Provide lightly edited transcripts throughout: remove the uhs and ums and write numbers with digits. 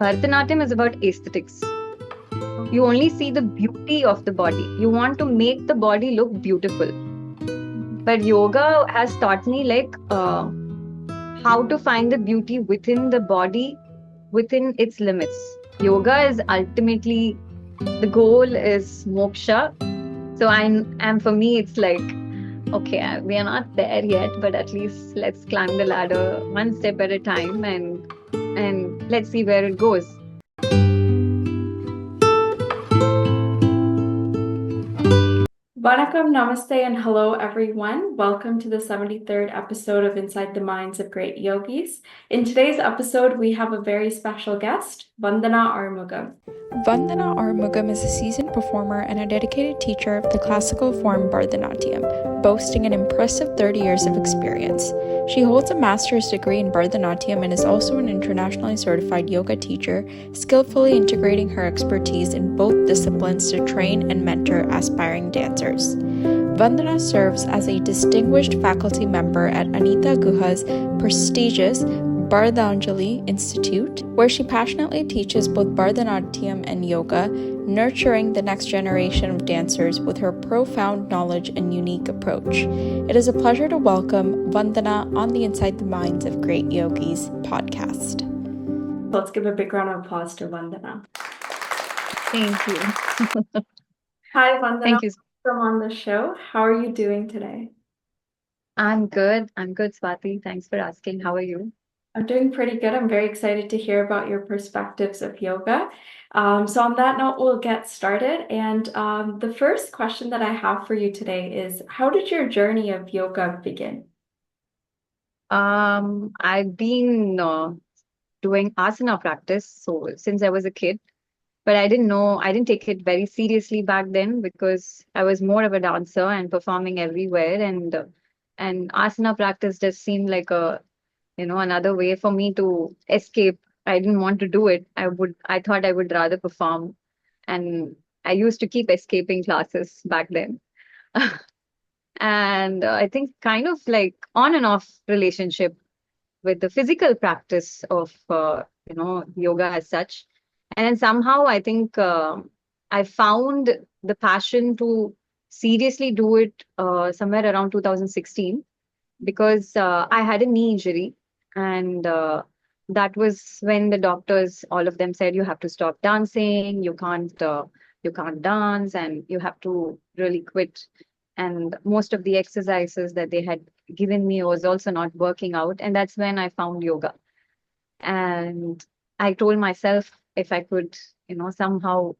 Bharatanatyam is about aesthetics. You only see the beauty of the body. You want to make the body look beautiful. But yoga has taught me how to find the beauty within the body, within its limits. Yoga is ultimately the goal is moksha. So I'm for me it's like okay, we are not there yet, but at least let's climb the ladder one step at a time and let's see where it goes. Vanakkam, Namaste, and hello everyone. Welcome to the 73rd episode of Inside the Minds of Great Yogis. In today's episode, we have a very special guest, Vandana Arumugam. Vandana Arumugam is a seasoned performer and a dedicated teacher of the classical form Bharatnatyam, boasting an impressive 30 years of experience. She holds a master's degree in Bharatnatyam and is also an internationally certified yoga teacher, skillfully integrating her expertise in both disciplines to train and mentor aspiring dancers. Vandana serves as a distinguished faculty member at Anitha Guha's prestigious Bharathanjali Institute, where she passionately teaches both Bharatnatyam and yoga, nurturing the next generation of dancers with her profound knowledge and unique approach. It is a pleasure to welcome Vandana on the Inside the Minds of Great Yogis podcast. Let's give a big round of applause to Vandana. Thank you. Hi, Vandana. Thank you. Welcome on the show. How are you doing today? I'm good, Swati. Thanks for asking. How are you? I'm doing pretty good. I'm very excited to hear about your perspectives of yoga. So on that note, we'll get started. And the first question that I have for you today is, how did your journey of yoga begin? I've been doing asana practice so since I was a kid, but I didn't take it very seriously back then because I was more of a dancer and performing everywhere, and asana practice just seemed like another way for me to escape. I didn't want to do it. I thought I would rather perform. And I used to keep escaping classes back then. And I think kind of like on and off relationship with the physical practice of, yoga as such. And then somehow I think I found the passion to seriously do it somewhere around 2016 because I had a knee injury, and that was when the doctors, all of them said, you have to stop dancing, you can't dance, and you have to really quit. And most of the exercises that they had given me was also not working out, and that's when I found yoga. And I told myself if I could, somehow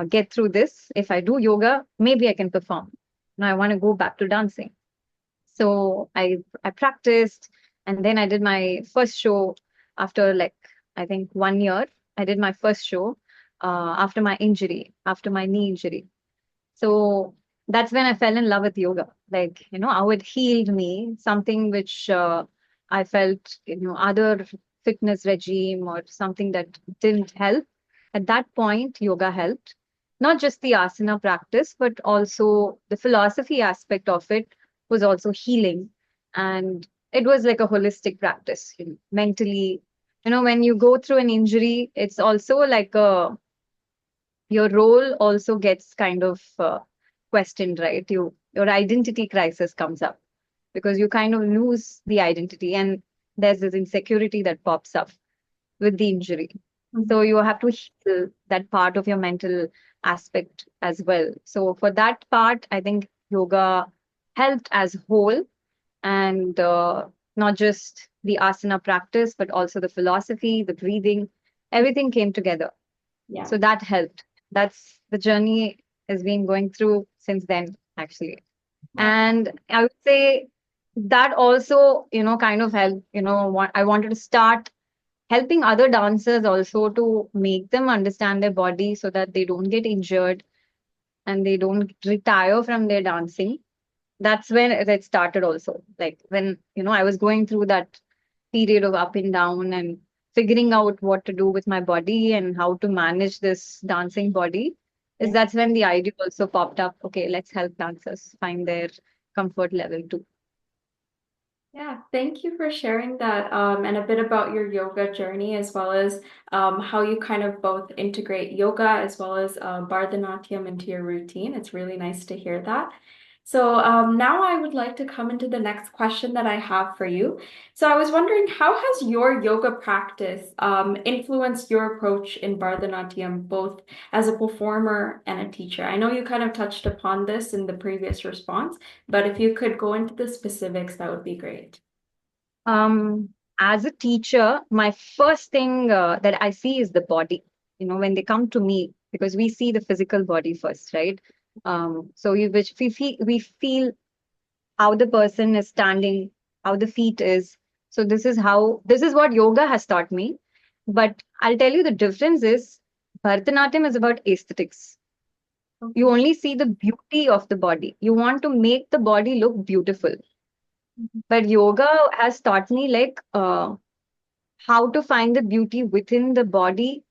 get through this, if I do yoga, maybe I can perform. Now I want to go back to dancing. So I practiced, and then I did my first show after I think 1 year. I did my first show after my injury, after my knee injury. So that's when I fell in love with yoga. How it healed me, something which I felt, other fitness regime or something that didn't help. At that point, yoga helped. Not just the asana practice, but also the philosophy aspect of it was also healing. And it was like a holistic practice, mentally. When you go through an injury, it's also like your role also gets kind of questioned, right? Your identity crisis comes up because you kind of lose the identity, and there's this insecurity that pops up with the injury. So you have to heal that part of your mental aspect as well. So for that part, I think yoga helped as whole, and not just the asana practice, but also the philosophy, the breathing, everything came together. Yeah. So that helped. That's the journey has been going through since then, actually. And I would say that also, kind of helped, I wanted to start helping other dancers also to make them understand their body so that they don't get injured and they don't retire from their dancing. That's when it started also. Like when, I was going through that period of up and down and figuring out what to do with my body and how to manage this dancing body, that's when the idea also popped up. Okay, let's help dancers find their comfort level too. Yeah, thank you for sharing that and a bit about your yoga journey, as well as how you kind of both integrate yoga as well as Bharatanatyam into your routine. It's really nice to hear that. So now I would like to come into the next question that I have for you. So I was wondering, how has your yoga practice influenced your approach in Bharatanatyam, both as a performer and a teacher? I know you kind of touched upon this in the previous response, but if you could go into the specifics, that would be great. Um, as a teacher, my first thing that I see is the body. When they come to me, because we see the physical body first, right? So we feel how the person is standing, how the feet is. So this is what yoga has taught me. But I'll tell you the difference is Bharatanatyam is about aesthetics. You Okay. only see the beauty of the body. You want to make the body look beautiful. But yoga has taught me like how to find the beauty within the body,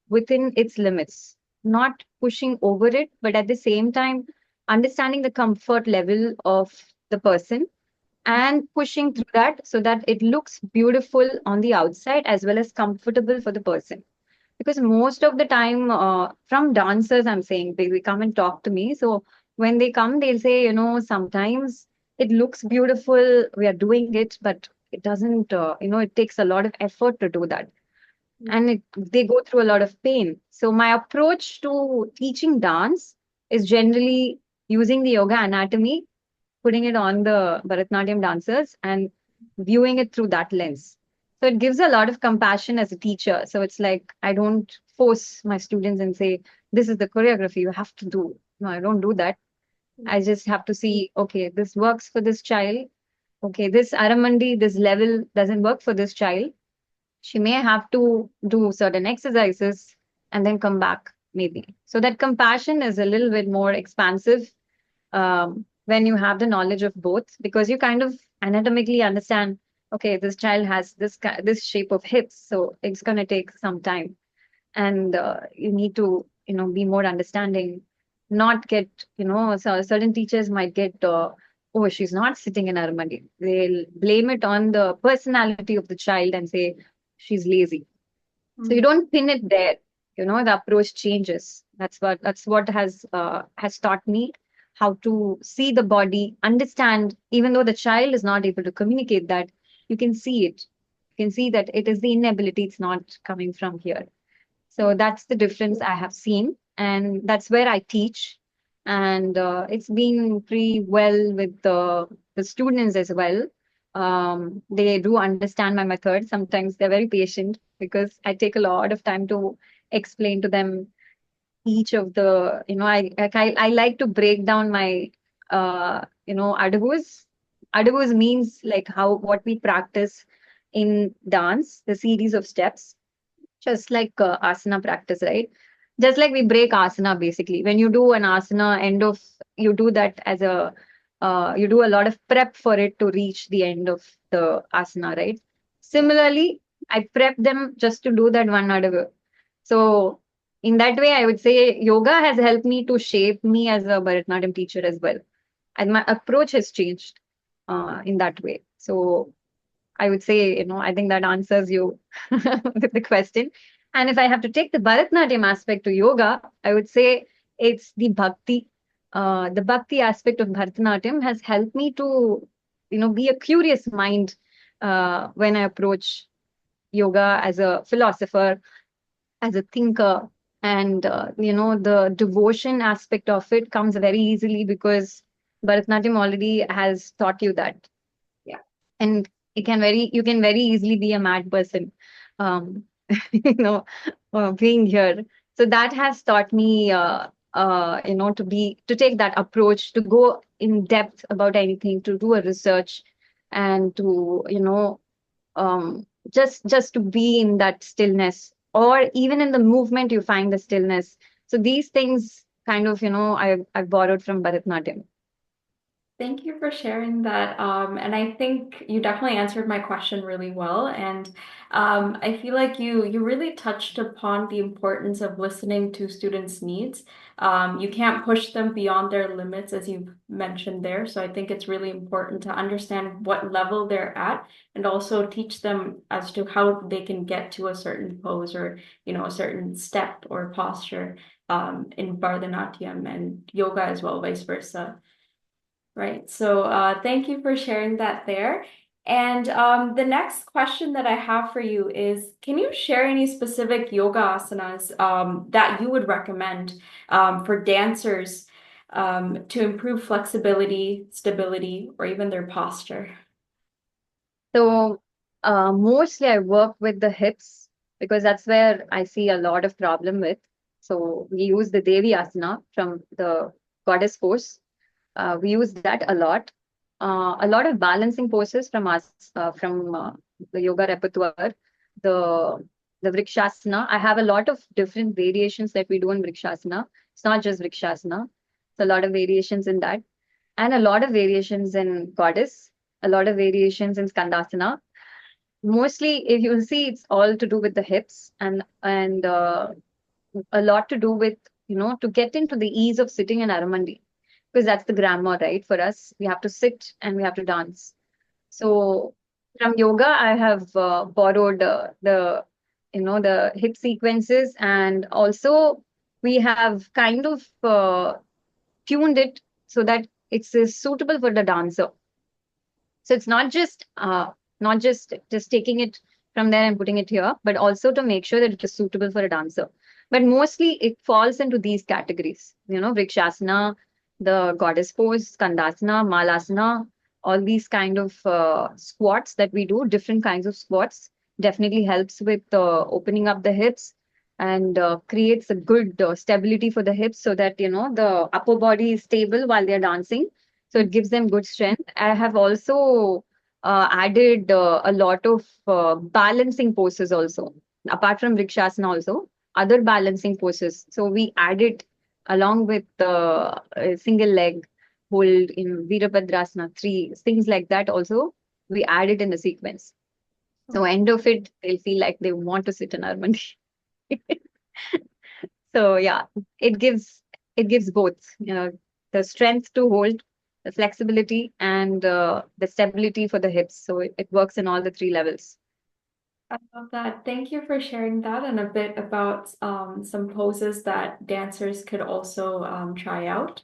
within its limits, not pushing over it, but at the same time understanding the comfort level of the person and pushing through that so that it looks beautiful on the outside as well as comfortable for the person. Because most of the time, from dancers, I'm saying they come and talk to me. So when they come, they'll say, sometimes it looks beautiful, we are doing it, but it doesn't, it takes a lot of effort to do that. And they go through a lot of pain. So my approach to teaching dance is generally using the yoga anatomy, putting it on the Bharatnatyam dancers and viewing it through that lens. So it gives a lot of compassion as a teacher. So it's like I don't force my students and say, this is the choreography you have to do. No, I don't do that. I just have to see, okay, this works for this child. Okay, this Aramandi, this level doesn't work for this child. She may have to do certain exercises and then come back, maybe. So that compassion is a little bit more expansive when you have the knowledge of both, because you kind of anatomically understand, okay, this child has this shape of hips, so it's going to take some time, and you need to be more understanding, not get so certain teachers might get oh, she's not sitting in Armandi. They'll blame it on the personality of the child and say she's lazy. So you Mm. don't pin it there. The approach changes. That's what has taught me how to see the body, understand, even though the child is not able to communicate that, you can see it. You can see that it is the inability, it's not coming from here. So that's the difference I have seen, and that's where I teach. And it's been pretty well with the students as well. They do understand my method. Sometimes they're very patient because I take a lot of time to explain to them each of the, I like to break down my, adabus. Adabus means like what we practice in dance, the series of steps, just like asana practice, right? Just like we break asana basically. When you do an asana, you do that as you do a lot of prep for it to reach the end of the asana, right? Yeah. Similarly, I prep them just to do that one adava. So in that way, I would say yoga has helped me to shape me as a Bharatanatyam teacher as well. And my approach has changed in that way. So I would say, I think that answers you with the question. And if I have to take the Bharatnatyam aspect to yoga, I would say it's the bhakti. The bhakti aspect of Bharatanatyam has helped me to, be a curious mind when I approach yoga as a philosopher, as a thinker. And, the devotion aspect of it comes very easily because Bharatanatyam already has taught you that, Yeah. and you can very easily be a mad person, um you know being here. So that has taught me to take that approach, to go in depth about anything, to do a research, and to just to be in that stillness, or even in the movement you find the stillness. So these things kind of, I've borrowed from Bharatnatyam. Thank you for sharing that. And I think you definitely answered my question really well. And I feel like you really touched upon the importance of listening to students' needs. You can't push them beyond their limits, as you mentioned there. So I think it's really important to understand what level they're at and also teach them as to how they can get to a certain pose or, a certain step or posture in Bharatanatyam and yoga as well, vice versa. Right. So thank you for sharing that there. And the next question that I have for you is, can you share any specific yoga asanas that you would recommend for dancers to improve flexibility, stability, or even their posture? So mostly I work with the hips because that's where I see a lot of problem with. So we use the Devi Asana from the goddess pose. We use that a lot of balancing poses from us, from the yoga repertoire. The the Vrikshasana. I have a lot of different variations that we do in Vrikshasana. It's not just Vrikshasana. It's a lot of variations in that, and a lot of variations in goddess. A lot of variations in Skandasana. Mostly, if you see, it's all to do with the hips and a lot to do with to get into the ease of sitting in Aramandi because that's the grammar, right? For us, we have to sit and we have to dance. So from yoga, I have borrowed the hip sequences, and also we have kind of tuned it so that it's suitable for the dancer. So it's not just taking it from there and putting it here, but also to make sure that it is suitable for a dancer. But mostly it falls into these categories, Vrikshasana, the goddess pose, Skandasana, Malasana, all these kind of squats that we do, different kinds of squats, definitely helps with opening up the hips and creates a good stability for the hips so that, the upper body is stable while they're dancing. So it gives them good strength. I have also added a lot of balancing poses also, apart from Vrikshasana also, other balancing poses. So we added along with the single leg hold in Virabhadrasana, three things like that also, we add it in the sequence. So end of it, they'll feel like they want to sit in harmony. So yeah, it gives it gives both, the strength to hold, the flexibility, and the stability for the hips. So it works in all the three levels. I love that. Thank you for sharing that and a bit about some poses that dancers could also try out.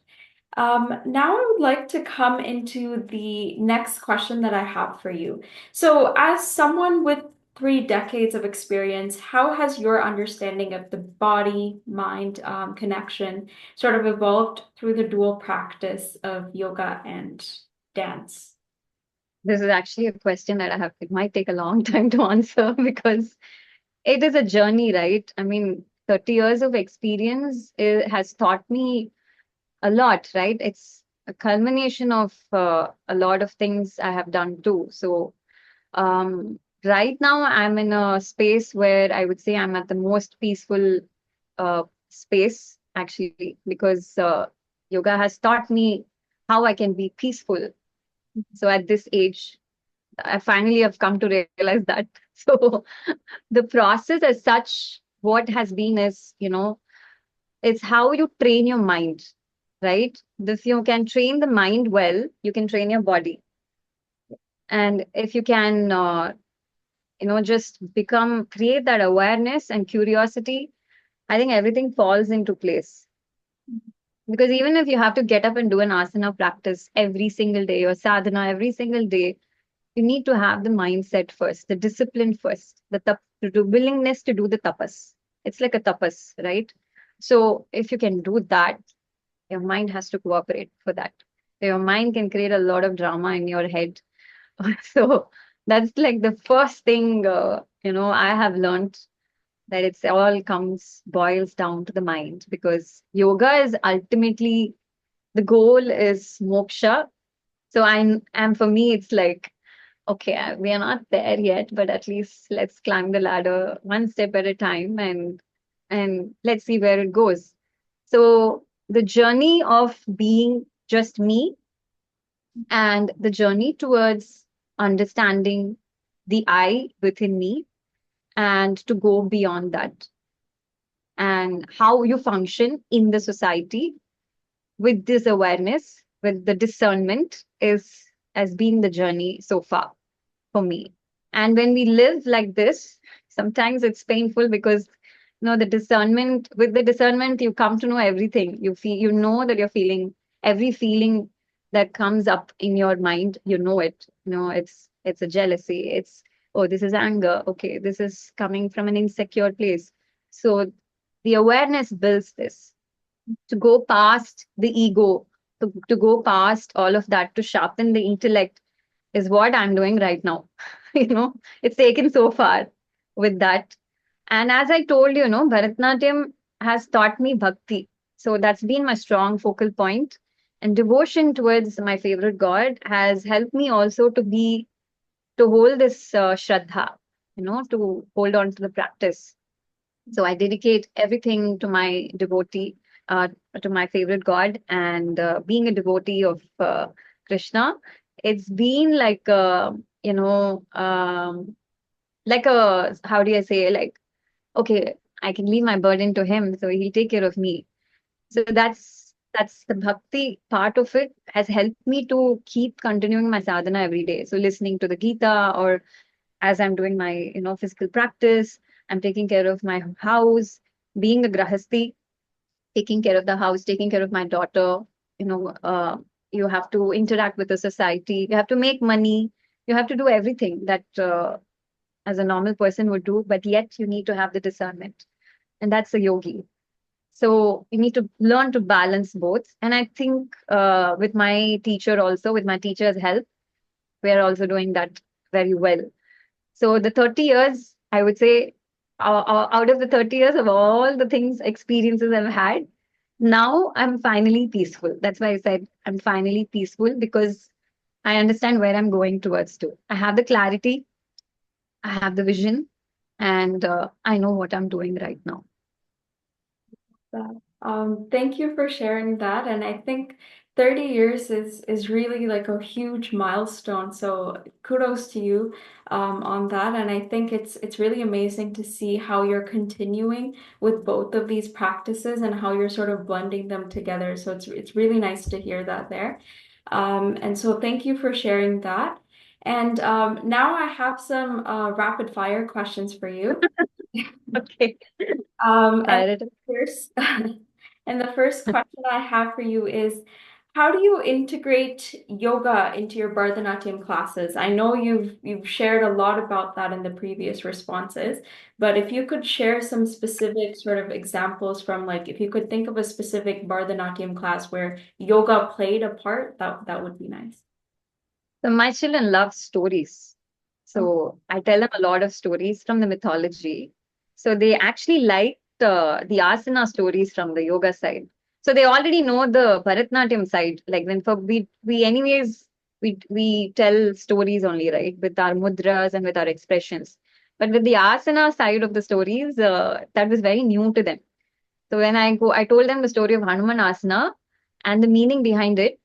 Now I would like to come into the next question that I have for you. So, as someone with 3 decades of experience, how has your understanding of the body-mind connection sort of evolved through the dual practice of yoga and dance? This is actually a question that it might take a long time to answer because it is a journey, right? I mean, 30 years of experience has taught me a lot, right? It's a culmination of a lot of things I have done too. So, right now I'm in a space where I would say I'm at the most peaceful space actually, because yoga has taught me how I can be peaceful. So at this age, I finally have come to realize that. So the process as such, what has been is, it's how you train your mind, right? If you can train the mind well, you can train your body. And if you can, just create that awareness and curiosity, I think everything falls into place. Because even if you have to get up and do an asana practice every single day or sadhana every single day, you need to have the mindset first, the discipline first, the willingness to do the tapas. It's like a tapas, right? So if you can do that, your mind has to cooperate for that. Your mind can create a lot of drama in your head. So that's like the first thing, I have learned, that it's all boils down to the mind, because yoga is ultimately, the goal is moksha. So and for me, it's like, okay, we are not there yet, but at least let's climb the ladder one step at a time, and let's see where it goes. So the journey of being just me and the journey towards understanding the I within me and to go beyond that, and how you function in the society with this awareness, with the discernment, is has been the journey so far for me. And when we live like this, sometimes it's painful because the discernment, with the discernment you come to know everything. You feel, that you're feeling every feeling that comes up in your mind, it. It's a jealousy, it's, oh, this is anger, okay, this is coming from an insecure place. So the awareness builds this to go past the ego, to go past all of that, to sharpen the intellect, is what I'm doing right now. It's taken so far with that. And as I told you, Bharatnatyam has taught me bhakti. So that's been my strong focal point. And devotion towards my favorite God has helped me also to hold this shraddha, to hold on to the practice. So I dedicate everything to my devotee, to my favorite God, and being a devotee of Krishna, it's been like like a, how do I say, like, okay, I can leave my burden to him, so he'll take care of me. So that's the bhakti part of it has helped me to keep continuing my sadhana every day. So listening to the Gita, or as I'm doing my physical practice, I'm taking care of my house, being a grahasti, taking care of the house, taking care of my daughter. you know uh, you have to interact with the society, you have to make money, you have to do everything that as a normal person would do, but yet you need to have the discernment, and that's a yogi. So you need to learn to balance both. And I think with my teacher also, with my teacher's help, we are also doing that very well. So the 30 years, I would say, out of the 30 years of all the things, experiences I've had, now I'm finally peaceful. That's why I said I'm finally peaceful, because I understand where I'm going towards to. I have the clarity, I have the vision, and I know what I'm doing right now. That. Thank you for sharing that. And I think 30 years is really like a huge milestone. So kudos to you on that. And I think it's really amazing to see how you're continuing with both of these practices and how you're sort of blending them together. So it's really nice to hear that there. And so thank you for sharing that. And now I have some rapid fire questions for you. Okay. And Fire it. first, and the first question I have for you is, how do you integrate yoga into your Bharatanatyam classes? I know you've shared a lot about that in the previous responses, but if you could share some specific sort of examples from, like, if you could think of a specific Bharatanatyam class where yoga played a part, that would be nice. So my children love stories. Oh, So I tell them a lot of stories from the mythology. So they actually liked the asana stories from the yoga side. So they already know the Bharatnatyam side. Like when for we anyways we tell stories only, right? With our mudras and with our expressions. But with the asana side of the stories, that was very new to them. So when I told them the story of Hanuman asana and the meaning behind it,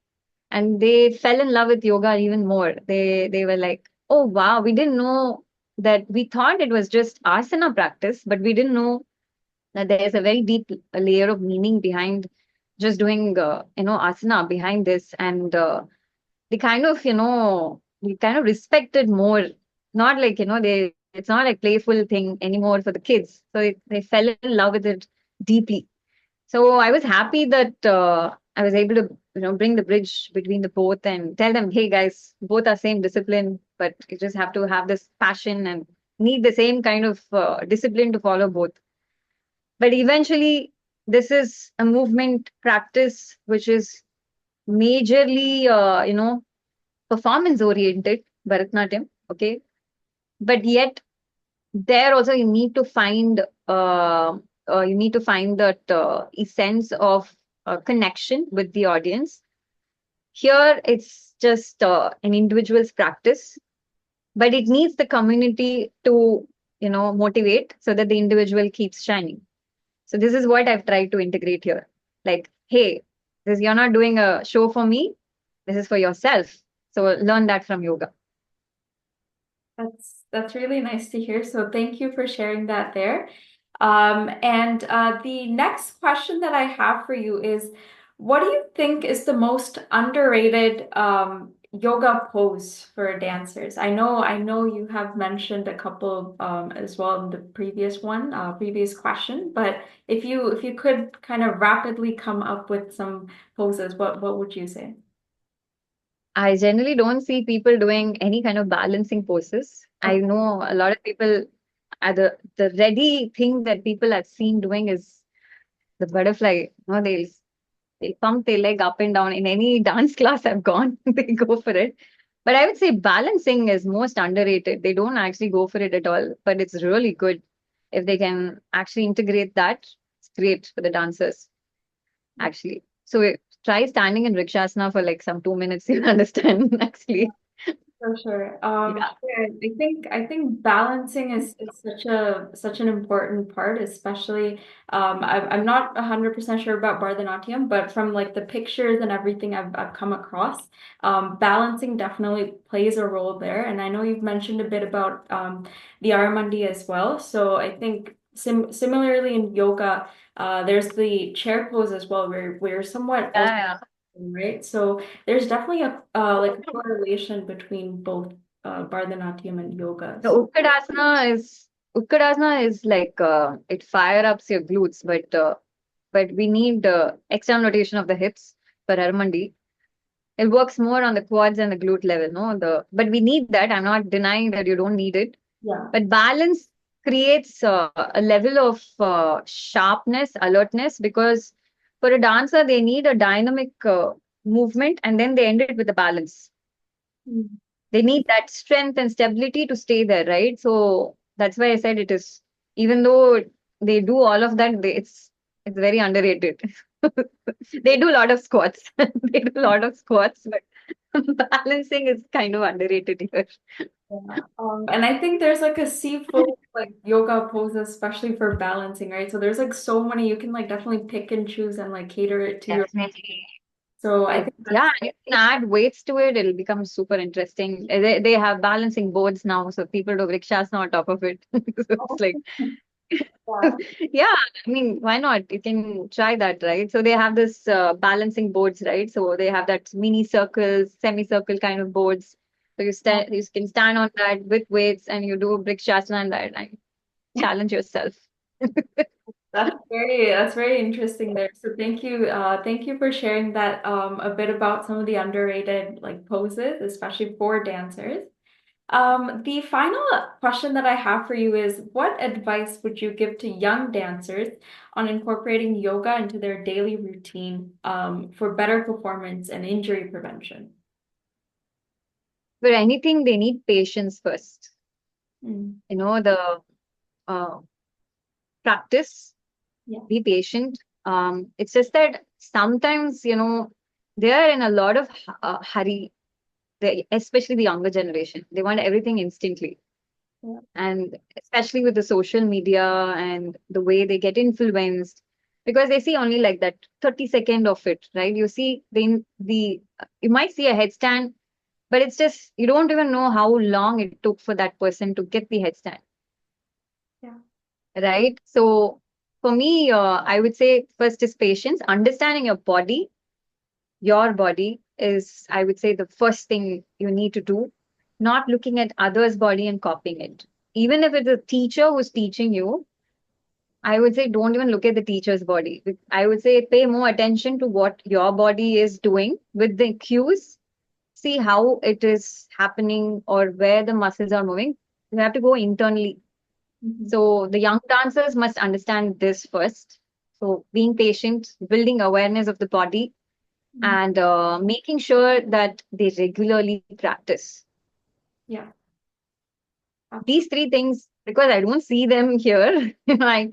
and they fell in love with yoga even more. They were like, oh wow, we didn't know that. We thought it was just asana practice, but we didn't know that there's a very deep layer of meaning behind just doing asana behind this. And they kind of we kind of respected more. Not like they it's not like playful thing anymore for the kids, so they fell in love with it deeply. So I was happy that I was able to, bring the bridge between the both and tell them, hey guys, both are same discipline, but you just have to have this passion and need the same kind of discipline to follow both. But eventually, this is a movement practice which is majorly, performance oriented, Bharatnatyam. Okay, but yet there also you need to find that essence of connection with the audience. Here it's just an individual's practice, but it needs the community to motivate so that the individual keeps shining. So this is what I've tried to integrate here. Like, hey, this, you're not doing a show for me, This is for yourself. So learn that from yoga. That's really nice to hear. So thank you for sharing that there. And the next question that I have for you is, what do you think is the most underrated yoga pose for dancers? I know you have mentioned a couple as well in the previous question, but if you could kind of rapidly come up with some poses, what would you say? I generally don't see people doing any kind of balancing poses. I Okay. know a lot of people, the ready thing that people have seen doing is the butterfly. They pump their leg up and down. In any dance class I've gone, they go for it. But I would say balancing is most underrated. They don't actually go for it at all, but it's really good if they can actually integrate that. It's great for the dancers, actually. So try standing in Rikshasana for like some 2 minutes. You'll understand, actually. For sure. Yeah. Yeah, I think balancing is such an important part, especially I'm not 100% sure about Bharatanatyam, but from like the pictures and everything I've come across, balancing definitely plays a role there. And I know you've mentioned a bit about the Aramandi as well. So I think similarly in yoga, there's the chair pose as well, where we're somewhat also Yeah, right? So there's definitely a like a correlation between both Bharatanatyam and yoga. the Utkadasana is like it fire ups your glutes, but we need external rotation of the hips for Aramandi. It works more on the quads and the glute level, no? But we need that. I'm not denying that you don't need it. Yeah. But balance creates a level of sharpness, alertness, because for a dancer, they need a dynamic movement and then they end it with a balance. Mm. They need that strength and stability to stay there, right? So that's why I said it is, even though they do all of that, it's very underrated. They do a lot of squats. They do a lot of squats, but balancing is kind of underrated here. Yeah. And I think there's like a seafood like yoga pose, especially for balancing, right? So there's like so many you can like definitely pick and choose and like cater it to your. Definitely. So I think Yeah, that's you can add weights to it. It'll become super interesting. They have balancing boards now, so people do Vrikshasana on top of it. So it's like, yeah. yeah, I mean, why not? You can try that, right? So they have this balancing boards, right? So they have that mini circles, semicircle kind of boards. So you can stand on that with weights and you do Vrikshasana and that and challenge yourself. That's very interesting there. So thank you for sharing that a bit about some of the underrated like poses, especially for dancers. The final question that I have for you is, what advice would you give to young dancers on incorporating yoga into their daily routine for better performance and injury prevention? For anything, they need patience first. Mm. The uh, practice, Yeah. be patient. It's just that sometimes, they are in a lot of hurry, especially the younger generation. They want everything instantly. Yeah. And especially with the social media and the way they get influenced, because they see only like that 30-second of it, right? You see you might see a headstand, but it's just, you don't even know how long it took for that person to get the headstand. Yeah. Right? So for me, I would say first is patience. Understanding your body is, I would say, the first thing you need to do. Not looking at others' body and copying it. Even if it's a teacher who's teaching you, I would say don't even look at the teacher's body. I would say pay more attention to what your body is doing with the cues. See how it is happening or where the muscles are moving. You have to go internally. Mhm. So the young dancers must understand this first. So being patient, building awareness of the body, Mhm. and making sure that they regularly practice. Yeah. These Absolutely. three things, because I don't see them here, I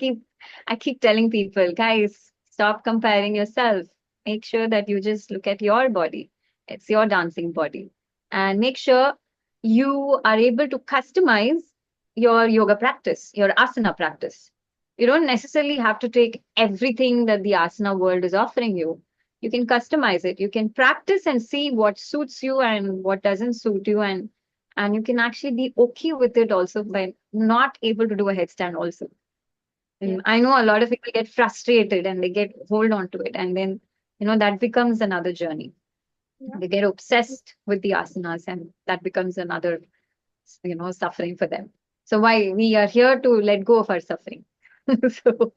keep telling people, guys, stop comparing yourself. Make sure that you just look at your body. It's your dancing body. And make sure you are able to customize your yoga practice, your asana practice. You don't necessarily have to take everything that the asana world is offering you. You can customize it. You can practice and see what suits you and what doesn't suit you, and you can actually be okay with it also by not able to do a headstand also. Yeah. And I know a lot of people get frustrated and they get hold on to it, and then that becomes another journey. Yeah. They get obsessed with the asanas, and that becomes another suffering for them. So why we are here to let go of our suffering. so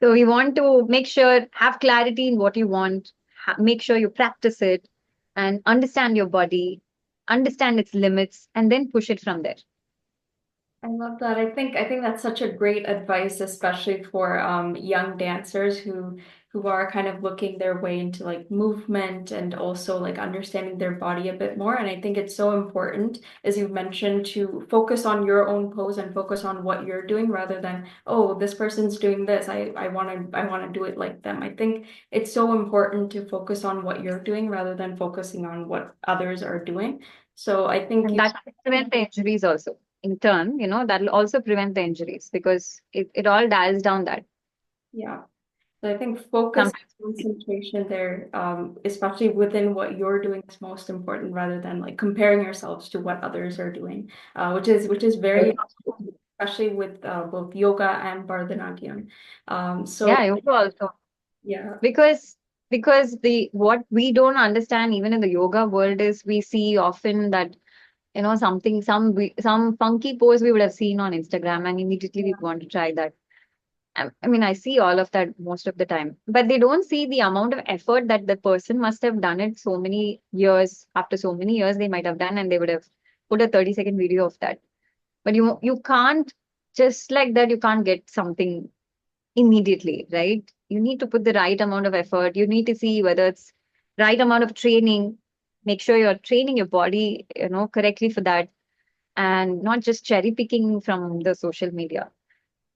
so we want to make sure, have clarity in what you want, make sure you practice it and understand your body, understand its limits, and then push it from there. I love that. I think that's such a great advice, especially for young dancers who are kind of looking their way into like movement and also like understanding their body a bit more. And I think it's so important, as you mentioned, to focus on your own pose and focus on what you're doing rather than, oh, this person's doing this. I wanna do it like them. I think it's so important to focus on what you're doing rather than focusing on what others are doing. So I think And that will prevent the injuries also. In turn, that will also prevent the injuries because it all dials down that. yeah. So I think focus and Sometimes. concentration there, especially within what you're doing, is most important rather than like comparing yourselves to what others are doing, which is very important, especially with both yoga and Bharatanatyam. So Yeah, yoga also. yeah, Because the what we don't understand even in the yoga world is we see often that something some funky pose we would have seen on Instagram and immediately we want to try that. I mean, I see all of that most of the time, but they don't see the amount of effort that the person must have done it so many years. After so many years, they might have done, and they would have put a 30-second video of that. But you can't just like that. You can't get something immediately, right? You need to put the right amount of effort. You need to see whether it's right amount of training. Make sure you're training your body, correctly for that, and not just cherry picking from the social media.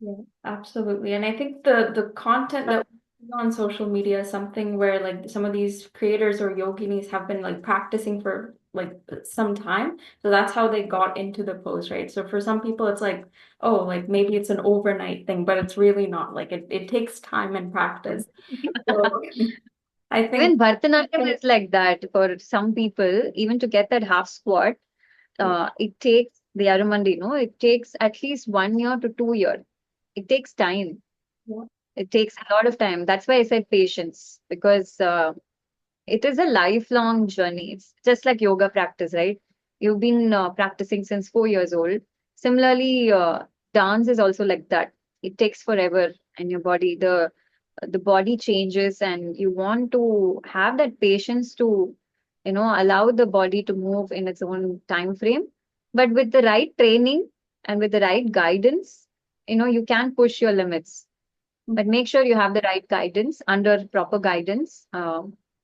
yeah, absolutely. And I think the content that we see on social media is something where like some of these creators or yoginis have been like practicing for like some time. So that's how they got into the pose, right? So for some people it's like, oh, like maybe it's an overnight thing, but it's really not. Like it takes time and practice. So I think Even Bharatanatyam is like that for some people, even to get that half squat, yeah, it takes the Arumandi, it takes at least 1 year to 2 years. It takes time. yeah, It takes a lot of time. That's why I said patience, because it is a lifelong journey. It's just like yoga practice, right? You've been practicing since 4 years old. Similarly, dance is also like that. It takes forever, and your body, the body changes, and you want to have that patience to, allow the body to move in its own time frame. But with the right training and with the right guidance, you can push your limits, but make sure you have the right guidance. Under proper guidance,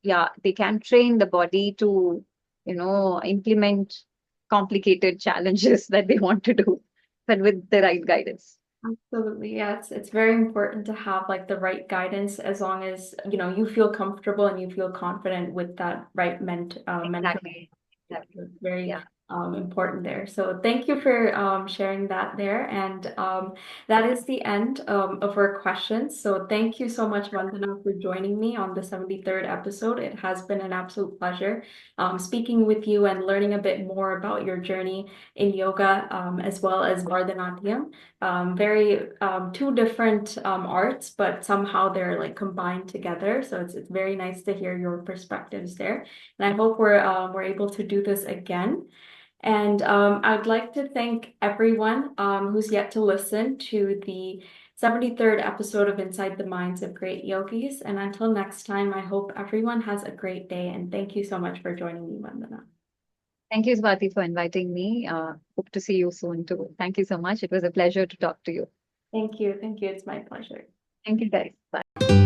yeah, they can train the body to implement complicated challenges that they want to do, but with the right guidance. absolutely. Yeah, it's very important to have like the right guidance as long as you feel comfortable and you feel confident with that right mental. Exactly. Exactly. It's very Yeah. important there. So thank you for sharing that there. And that is the end of our questions. So thank you so much, Vandana, for joining me on the 73rd episode. It has been an absolute pleasure speaking with you and learning a bit more about your journey in yoga as well as Bharatanatyam. Very two different arts, but somehow they're like combined together. So it's very nice to hear your perspectives there. And I hope we're able to do this again. And I'd like to thank everyone who's yet to listen to the 73rd episode of Inside the Minds of Great Yogis. And until next time, I hope everyone has a great day. And thank you so much for joining me, Vandana. Thank you, Swati, for inviting me. Hope to see you soon too. Thank you so much. It was a pleasure to talk to you. Thank you. Thank you. It's my pleasure. Thank you, guys. Bye.